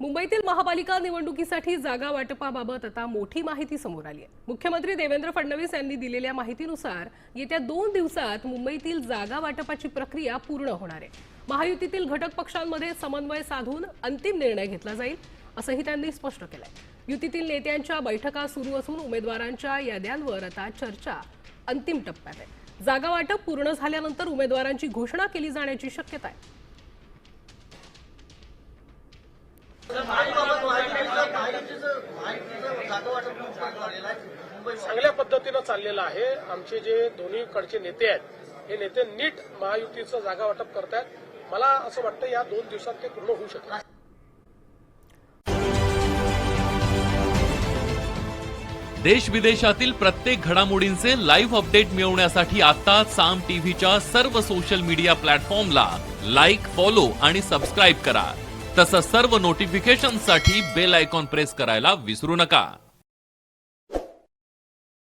मुंबईतील महापालिका निवडणुकीसाठी जागा वाटपाबाबत आता मोठी माहिती समोर आली आहे। मुख्यमंत्री देवेंद्र फडणवीस यांनी दिलेल्या माहितीनुसार येत्या 2 दिवसात मुंबईतील जागा वाटपाची प्रक्रिया पूर्ण होणार आहे। महायुतीतील घटक पक्षांमध्ये समन्वय साधून अंतिम निर्णय घेतला जाईल असंही त्यांनी स्पष्ट केलंय। युतीतील नेत्यांच्या बैठका सुरू असून उमेदवारांच्या याद्यांवर आता चर्चा अंतिम टप्प्यात आहे। जागा वाटप पूर्ण झाल्यानंतर उमेदवारांची घोषणा केली जाण्याची शक्यता आहे। चांगल्या पद्धतीनं चाललेलं आहे। आमचे जे दोन्हीकडचे नेते आहेत हे नेते नीट महायुतीचं जागा वाटप करतायत। मला असं वाटतं या 2 दिवसात ते पूर्ण होऊ शकेल। देश विदेशातील प्रत्येक घडामोडींचे लाईव्ह अपडेट मिळवण्यासाठी आता साम टीव्हीच्या सर्व सोशल मीडिया प्लॅटफॉर्मला लाईक, फॉलो आणि सबस्क्राईब करा। तसंच सर्व नोटिफिकेशनसाठी बेल आयकॉन प्रेस करायला विसरू नका।